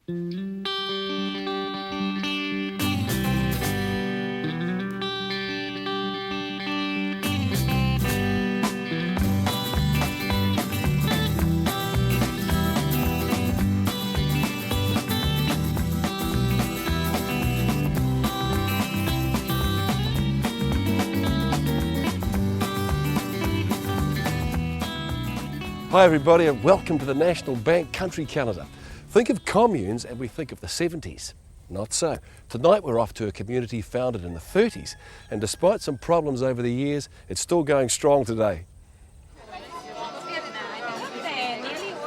Hi everybody and welcome to the National Bank Country Calendar. Think of communes and we think of the 70s. Not so. Tonight we're off to a community founded in the 30s and despite some problems over the years, it's still going strong today.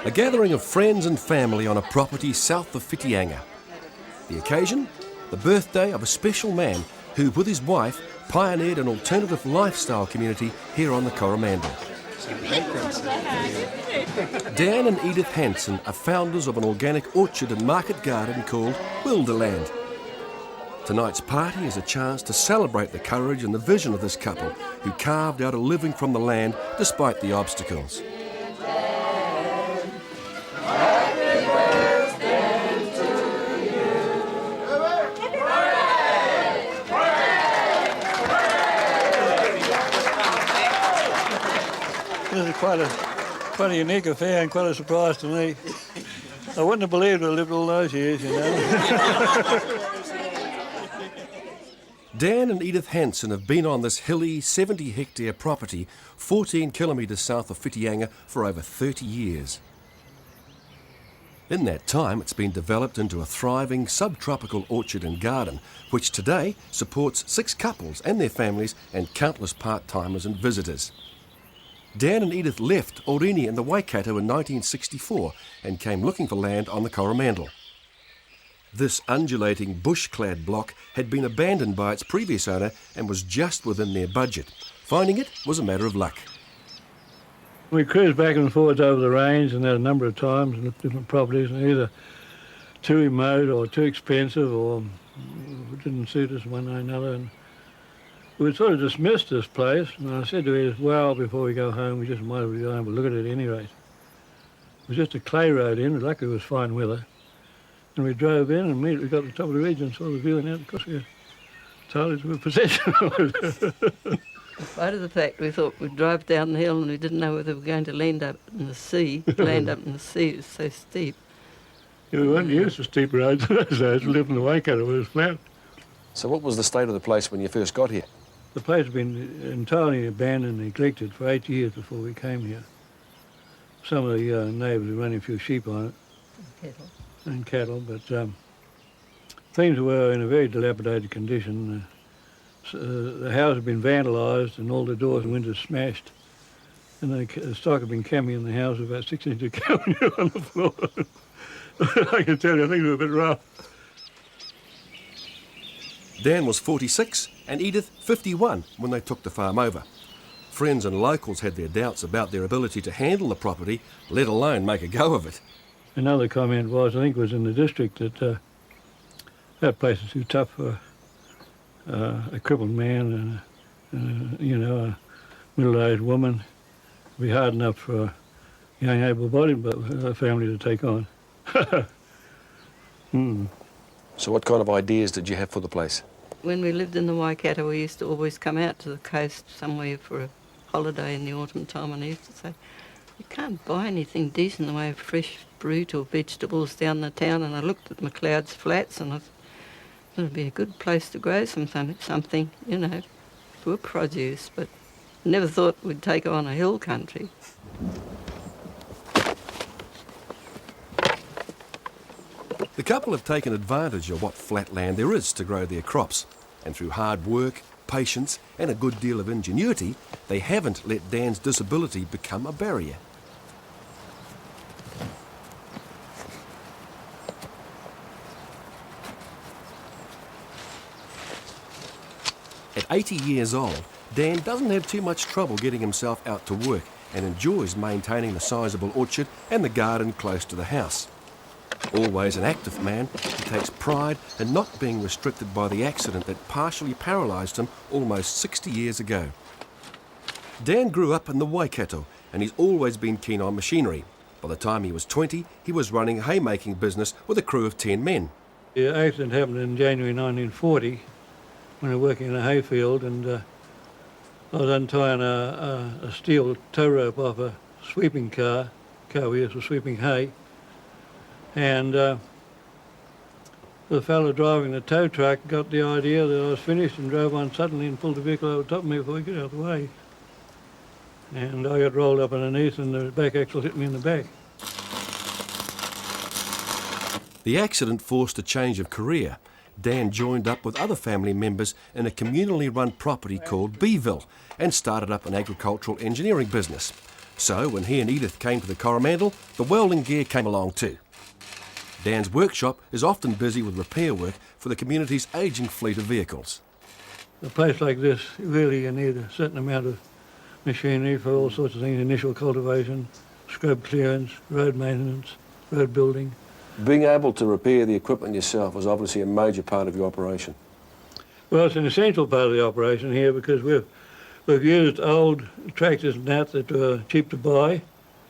A gathering of friends and family on a property south of Whitianga. The occasion? The birthday of a special man who, with his wife, pioneered an alternative lifestyle community here on the Coromandel. Dan and Edith Hanson are founders of an organic orchard and market garden called Wilderland. Tonight's party is a chance to celebrate the courage and the vision of this couple who carved out a living from the land despite the obstacles. This is quite a unique affair and quite a surprise to me. I wouldn't have believed I lived all those years, you know. Dan and Edith Hanson have been on this hilly 70-hectare property 14 kilometres south of Whitianga for over 30 years. In that time, it's been developed into a thriving subtropical orchard and garden, which today supports 6 couples and their families and countless part-timers and visitors. Dan and Edith left Orini in the Waikato in 1964 and came looking for land on the Coromandel. This undulating bush-clad block had been abandoned by its previous owner and was just within their budget. Finding it was a matter of luck. We cruised back and forwards over the range and that a number of times and looked at different properties, and either too remote or too expensive or didn't suit us one way or another. And we sort of dismissed this place, and I said to Edith, well, before we go home, we just might as well go home and look at it at any rate. It was just a clay road in, luckily it was fine weather. And we drove in and immediately got to the top of the ridge and saw the view, and out, of course we were totally in possession of it. In spite of the fact we thought we'd drive down the hill and we didn't know whether we were going to land up in the sea. Land up in the sea, it was so steep. Yeah, we weren't used to steep roads in those days. We lived in the Waikato where it was flat. So what was the state of the place when you first got here? The place had been entirely abandoned and neglected for 8 years before we came here. Some of the neighbours were running a few sheep on it. And cattle, but things were in a very dilapidated condition. The house had been vandalised and all the doors and windows smashed. And the stock had been camping in the house about 6 inches of camping on the floor. I can tell you, I think it was a bit rough. Dan was 46 and Edith 51 when they took the farm over. Friends and locals had their doubts about their ability to handle the property, let alone make a go of it. Another comment was, I think it was in the district, that that place is too tough for a crippled man and, a middle-aged woman. It'd be hard enough for a young able-bodied family to take on. So what kind of ideas did you have for the place? When we lived in the Waikato, we used to always come out to the coast somewhere for a holiday in the autumn time, and I used to say, you can't buy anything decent in the way of fresh fruit or vegetables down the town. And I looked at McLeod's flats and I thought it would be a good place to grow something, for produce, but never thought we'd take on a hill country. The couple have taken advantage of what flat land there is to grow their crops, and through hard work, patience and a good deal of ingenuity, they haven't let Dan's disability become a barrier. At 80 years old, Dan doesn't have too much trouble getting himself out to work and enjoys maintaining the sizable orchard and the garden close to the house. Always an active man, he takes pride in not being restricted by the accident that partially paralysed him almost 60 years ago. Dan grew up in the Waikato and he's always been keen on machinery. By the time he was 20, he was running a haymaking business with a crew of 10 men. The accident happened in January 1940 when I was working in a hayfield, and I was untying a steel tow rope off a sweeping car we used for sweeping hay, and the fellow driving the tow truck got the idea that I was finished and drove on suddenly and pulled the vehicle over the top of me before he could get out of the way. And I got rolled up underneath and the back axle hit me in the back. The accident forced a change of career. Dan joined up with other family members in a communally run property called Beeville and started up an agricultural engineering business. So when he and Edith came to the Coromandel, the welding gear came along too. Dan's workshop is often busy with repair work for the community's ageing fleet of vehicles. A place like this, really you need a certain amount of machinery for all sorts of things: initial cultivation, scrub clearance, road maintenance, road building. Being able to repair the equipment yourself was obviously a major part of your operation. Well, it's an essential part of the operation here because we've used old tractors and that were cheap to buy.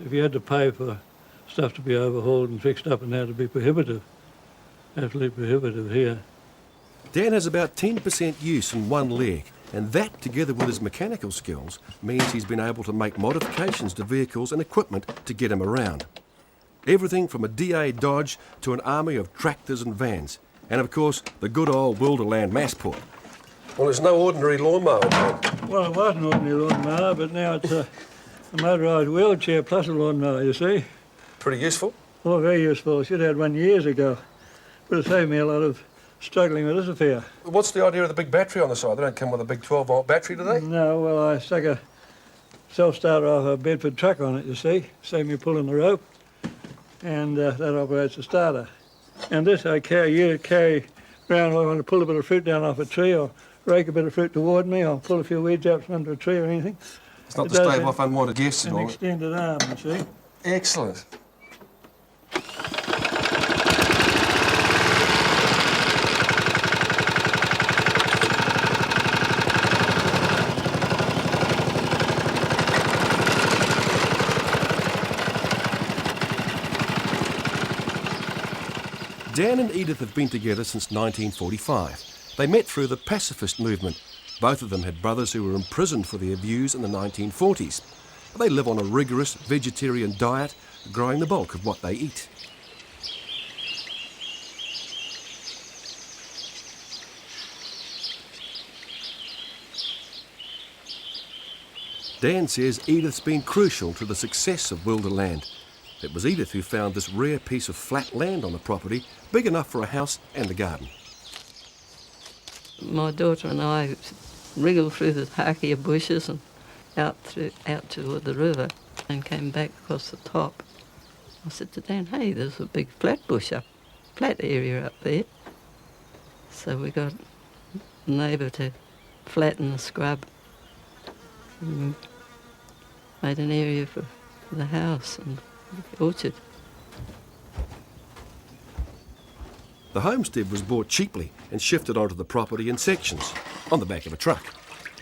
If you had to pay for stuff to be overhauled and fixed up, and that would be prohibitive, absolutely prohibitive here. Dan has about 10% use in one leg, and that, together with his mechanical skills, means he's been able to make modifications to vehicles and equipment to get him around. Everything from a DA Dodge to an army of tractors and vans, and of course the good old Wilderland Massport. Well, it's no ordinary lawnmower, man. Well, it was an ordinary lawnmower, but now it's a motorised wheelchair plus a lawnmower, you see. Pretty useful. Oh, very useful. I should have had one years ago. Would have saved me a lot of struggling with this affair. What's the idea of the big battery on the side? They don't come with a big 12-volt battery, do they? No, well, I stuck a self-starter off a Bedford truck on it, you see. Saved me pulling the rope, and that operates the starter. And this I carry around. I want to pull a bit of fruit down off a tree or rake a bit of fruit toward me, or pull a few weeds out from under a tree or anything. It's not to stave off unwanted guests at all. An extended arm, you see. Excellent. Dan and Edith have been together since 1945. They met through the pacifist movement. Both of them had brothers who were imprisoned for their views in the 1940s. They live on a rigorous vegetarian diet, growing the bulk of what they eat. Dan says Edith's been crucial to the success of Wilderland. It was Edith who found this rare piece of flat land on the property, big enough for a house and a garden. My daughter and I wriggled through the hakea bushes and out toward the river and came back across the top. I said to Dan, hey, there's a big flat area up there. So we got a neighbour to flatten the scrub and made an area for the house and the orchard. The homestead was bought cheaply and shifted onto the property in sections, on the back of a truck.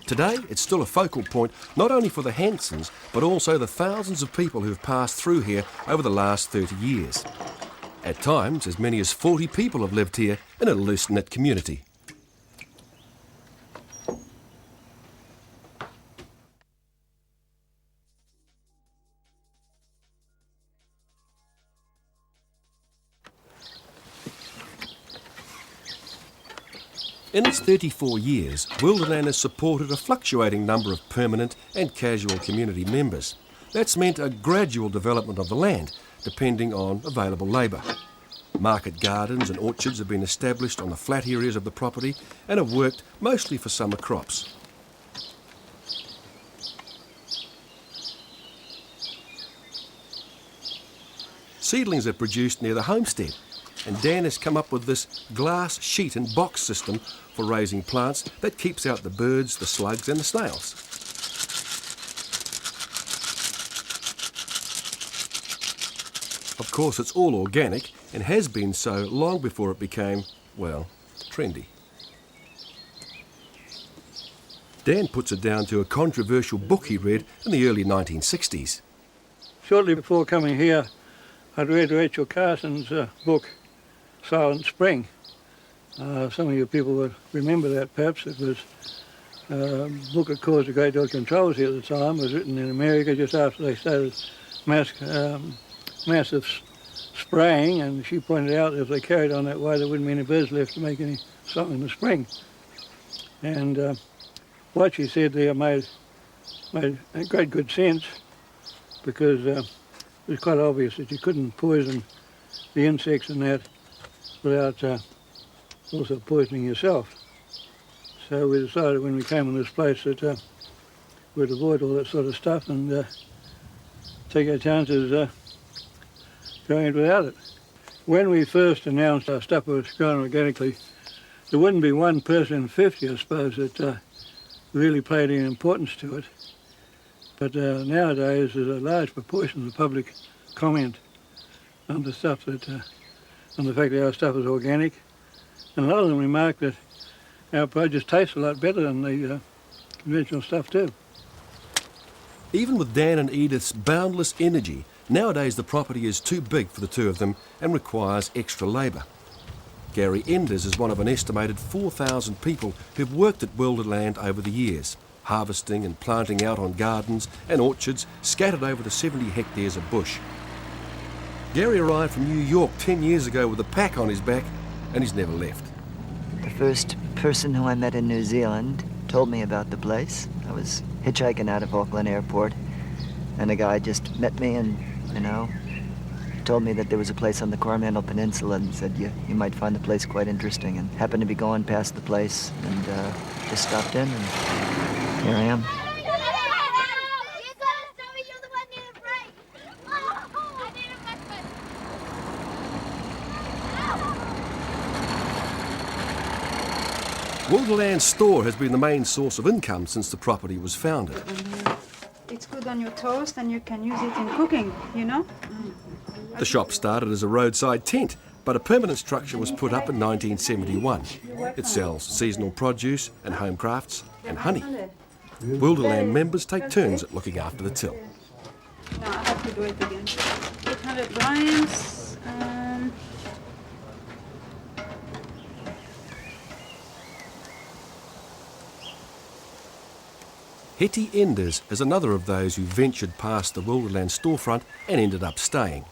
Today, it's still a focal point not only for the Hansons, but also the thousands of people who have passed through here over the last 30 years. At times, as many as 40 people have lived here in a loose-knit community. In its 34 years, Wilderland has supported a fluctuating number of permanent and casual community members. That's meant a gradual development of the land, depending on available labour. Market gardens and orchards have been established on the flat areas of the property and have worked mostly for summer crops. Seedlings are produced near the homestead, and Dan has come up with this glass sheet and box system for raising plants that keeps out the birds, the slugs and the snails. Of course, it's all organic and has been so long before it became, well, trendy. Dan puts it down to a controversial book he read in the early 1960s. Shortly before coming here, I'd read Rachel Carson's book, Silent Spring. Some of you people would remember that perhaps. It was a book that caused a great deal of controversy at the time. It was written in America just after they started massive spraying, and she pointed out that if they carried on that way there wouldn't be any birds left to make any song in the spring. And what she said there made a great good sense, because it was quite obvious that you couldn't poison the insects and that without also poisoning yourself. So we decided when we came on this place that we'd avoid all that sort of stuff and take our chances going without it. When we first announced our stuff was grown organically, there wouldn't be one person in 50, I suppose, that really paid any importance to it. But nowadays there's a large proportion of the public comment on the stuff that, on the fact that our stuff is organic, and a lot of them remark that our produce tastes a lot better than the conventional stuff too. Even with Dan and Edith's boundless energy, nowadays the property is too big for the two of them and requires extra labour. Gary Enders is one of an estimated 4,000 people who've worked at Wilderland over the years, harvesting and planting out on gardens and orchards scattered over the 70 hectares of bush. Gary arrived from New York 10 years ago with a pack on his back, and he's never left. The first person who I met in New Zealand told me about the place. I was hitchhiking out of Auckland Airport, and a guy just met me and, told me that there was a place on the Coromandel Peninsula and said you might find the place quite interesting, and happened to be going past the place and just stopped in, and here I am. Wilderland's store has been the main source of income since the property was founded. It's good on your toast and you can use it in cooking, The shop started as a roadside tent, but a permanent structure was put up in 1971. It sells seasonal produce and home crafts and honey. Wilderland members take turns at looking after the till. No, I have to do it again. 800 grams. Hetty Enders is another of those who ventured past the Wilderland storefront and ended up staying.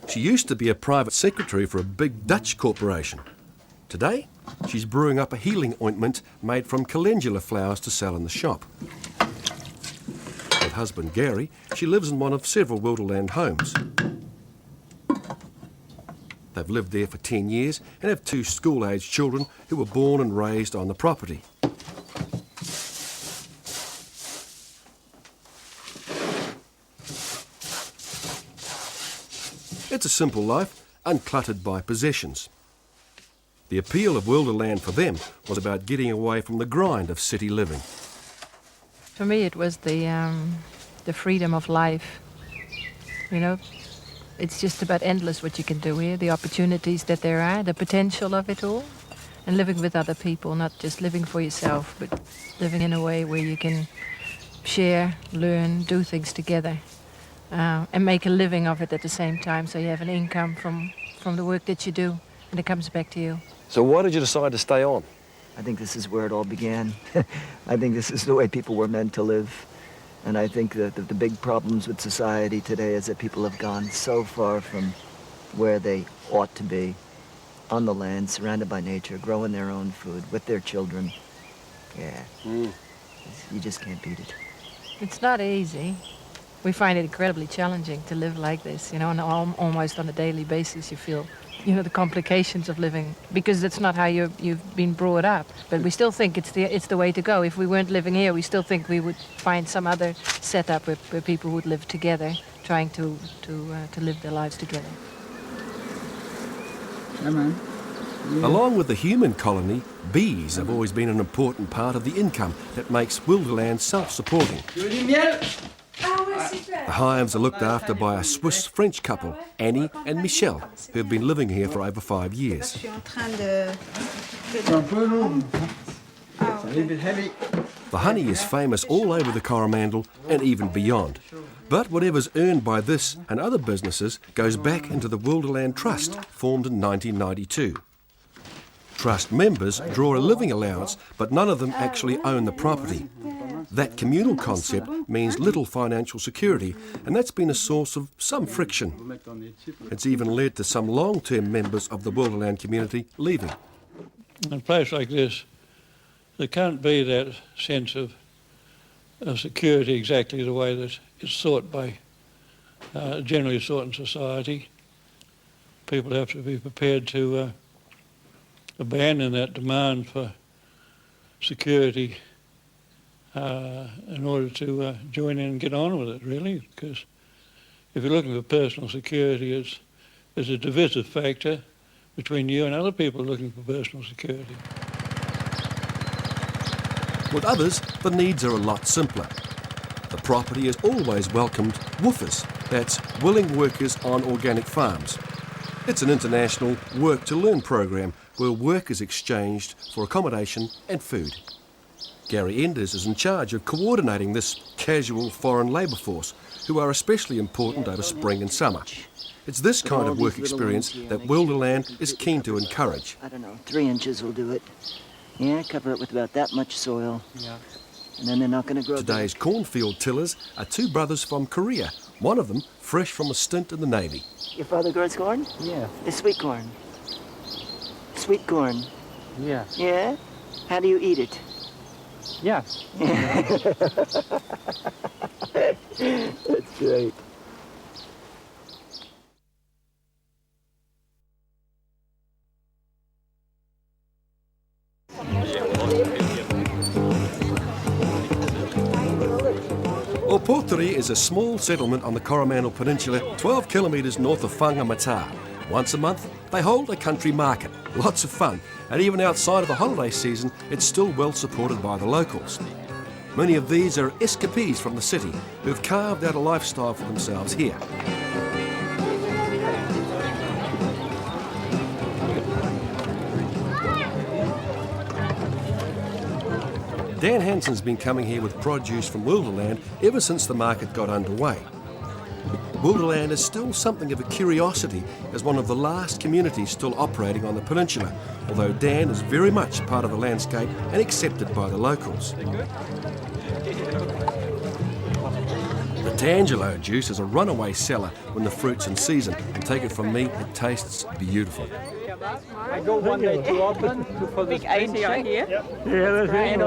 She used to be a private secretary for a big Dutch corporation. Today, she's brewing up a healing ointment made from calendula flowers to sell in the shop. With husband Gary, she lives in one of several Wilderland homes. They've lived there for 10 years and have 2 school-aged children who were born and raised on the property. It's a simple life, uncluttered by possessions. The appeal of Wilderland for them was about getting away from the grind of city living. For me, it was the freedom of life. It's just about endless what you can do here, the opportunities that there are, the potential of it all, and living with other people, not just living for yourself, but living in a way where you can share, learn, do things together, and make a living of it at the same time, so you have an income from the work that you do, and it comes back to you. So why did you decide to stay on? I think this is where it all began. I think this is the way people were meant to live. And I think that the big problems with society today is that people have gone so far from where they ought to be, on the land, surrounded by nature, growing their own food with their children. Yeah, you just can't beat it. It's not easy. We find it incredibly challenging to live like this, and almost on a daily basis you feel the complications of living, because that's not how you've been brought up. But we still think it's the way to go. If we weren't living here, we still think we would find some other setup where people would live together, trying to live their lives together. Along with the human colony, bees have always been an important part of the income that makes Wilderland self-supporting. Ah ouais, The hives are looked after by a Swiss-French couple, Annie and Michel, who have been living here for over 5 years. The honey is famous all over the Coromandel and even beyond. But whatever's earned by this and other businesses goes back into the Wilderland Trust, formed in 1992. Trust members draw a living allowance, but none of them actually own the property. That communal concept means little financial security, and that's been a source of some friction. It's even led to some long-term members of the Wilderland community leaving. In a place like this, there can't be that sense of security exactly the way that it's thought by, generally thought in society. People have to be prepared to abandon that demand for security in order to join in and get on with it, really, because if you're looking for personal security, there's a divisive factor between you and other people looking for personal security. With others, the needs are a lot simpler. The property has always welcomed woofers, that's willing workers on organic farms. It's an international work-to-learn program where work is exchanged for accommodation and food. Gary Enders is in charge of coordinating this casual foreign labour force, who are especially important over spring and summer. It's this kind of work experience that Wilderland is keen to encourage. I don't know, 3 inches will do it. Yeah, cover it with about that much soil. Yeah. And then they're not going to grow. Today's cornfield tillers are 2 brothers from Korea, one of them fresh from a stint in the Navy. Your father grows corn? Yeah. It's sweet corn. Sweet corn. Yeah. Yeah? How do you eat it? Yeah. That's great. Porteri is a small settlement on the Coromandel Peninsula, 12 kilometres north of Whangamata. Once a month, they hold a country market. Lots of fun, and even outside of the holiday season, it's still well supported by the locals. Many of these are escapees from the city who've carved out a lifestyle for themselves here. Dan Hansen's been coming here with produce from Wilderland ever since the market got underway. Wilderland is still something of a curiosity as one of the last communities still operating on the peninsula, although Dan is very much part of the landscape and accepted by the locals. The Tangelo juice is a runaway seller when the fruit's in season, and take it from me, it tastes beautiful. I go one day to Auckland to for the spring check. Yeah, that's it.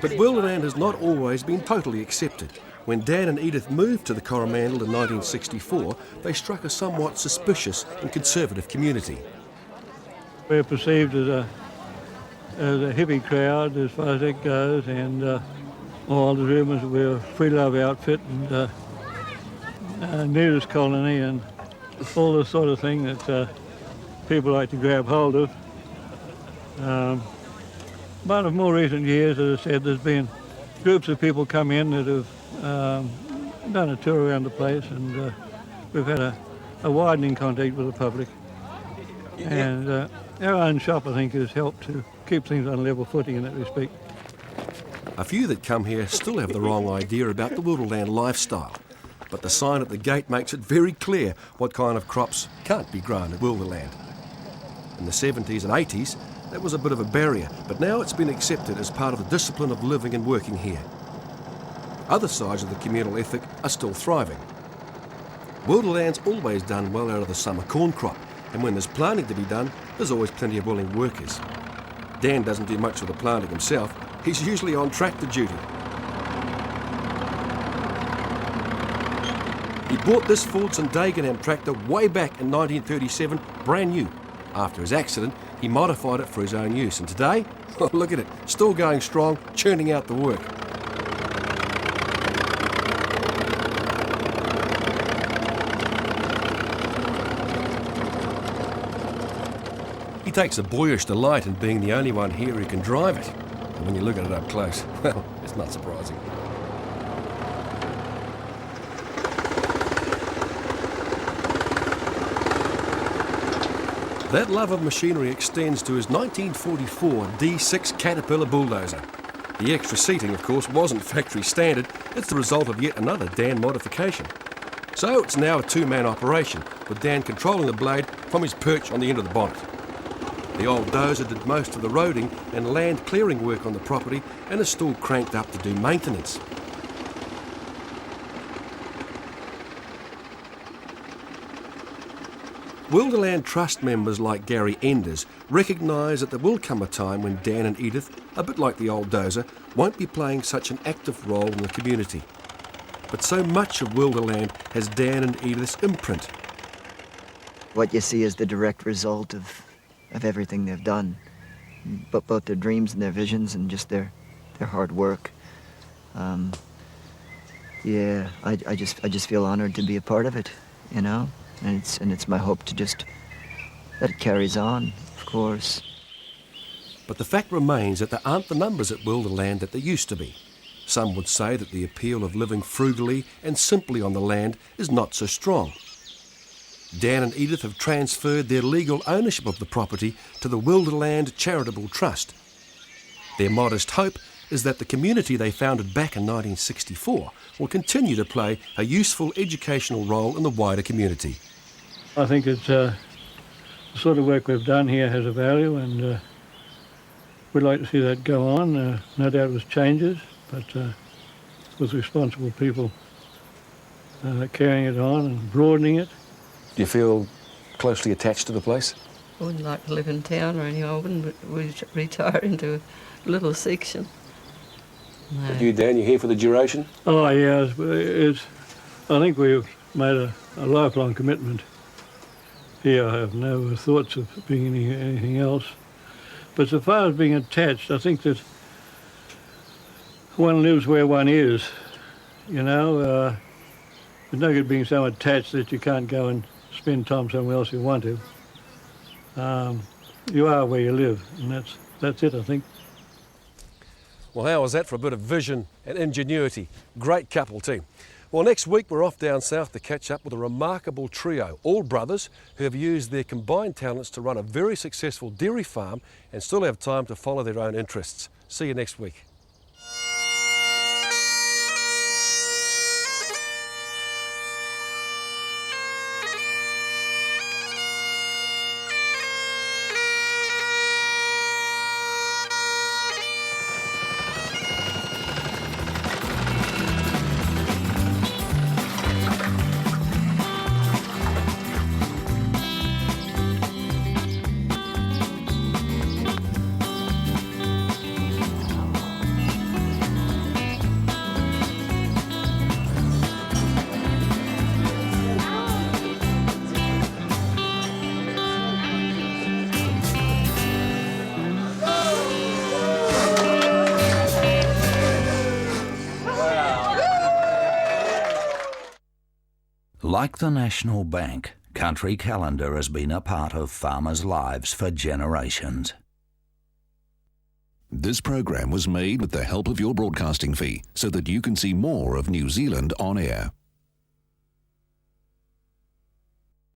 But Wilderland has not always been totally accepted. When Dan and Edith moved to the Coromandel in 1964, they struck a somewhat suspicious and conservative community. We're perceived as a hippie crowd as far as that goes, and all the rumours that we're a free love outfit and a nudist colony and all the sort of thing that people like to grab hold of. But in more recent years, as I said, there's been groups of people come in that have done a tour around the place, and we've had a widening contact with the public. And our own shop, I think, has helped to keep things on level footing in that respect. A few that come here still have the wrong idea about the Wilderland lifestyle, but the sign at the gate makes it very clear what kind of crops can't be grown at Wilderland. In the 70s and 80s, that was a bit of a barrier, but now it's been accepted as part of the discipline of living and working here. Other sides of the communal ethic are still thriving. Wilderland's always done well out of the summer corn crop, and when there's planting to be done, there's always plenty of willing workers. Dan doesn't do much of the planting himself. He's usually on tractor duty. He bought this Fordson Dagenham tractor way back in 1937, brand new. After his accident, he modified it for his own use, and today, oh, look at it, still going strong, churning out the work. He takes a boyish delight in being the only one here who can drive it. And when you look at it up close, well, it's not surprising. That love of machinery extends to his 1944 D6 Caterpillar bulldozer. The extra seating, of course, wasn't factory standard. It's the result of yet another Dan modification. So it's now a two-man operation, with Dan controlling the blade from his perch on the end of the bonnet. The old dozer did most of the roading and land clearing work on the property and is still cranked up to do maintenance. Wilderland Trust members like Gary Enders recognise that there will come a time when Dan and Edith, a bit like the old dozer, won't be playing such an active role in the community. But so much of Wilderland has Dan and Edith's imprint. What you see is the direct result of everything they've done, but both their dreams and their visions and just their hard work. Yeah, I just feel honoured to be a part of it, you know, and it's my hope to just that it carries on, of course. But the fact remains that there aren't the numbers at Wilderland that there used to be. Some would say that the appeal of living frugally and simply on the land is not so strong. Dan and Edith have transferred their legal ownership of the property to the Wilderland Charitable Trust. Their modest hope is that the community they founded back in 1964 will continue to play a useful educational role in the wider community. I think it's the sort of work we've done here has a value, and we'd like to see that go on. No doubt with changes, but with responsible people carrying it on and broadening it. Do you feel closely attached to the place? I wouldn't like to live in town or anything. I wouldn't retire into a little section. No. And you, Dan, you here for the duration? Oh, yeah. I think we've made a lifelong commitment here. I have no thoughts of being anything else. But so far as being attached, I think that one lives where one is, you know. There's no good being so attached that you can't go and spend time somewhere else you want to. You are where you live, and that's it, I think. Well, how was that for a bit of vision and ingenuity? Great couple too. Well, next week we're off down south to catch up with a remarkable trio, all brothers, who have used their combined talents to run a very successful dairy farm and still have time to follow their own interests. See you next week. Like the National Bank, Country Calendar has been a part of farmers' lives for generations. This program was made with the help of your broadcasting fee so that you can see more of New Zealand on air.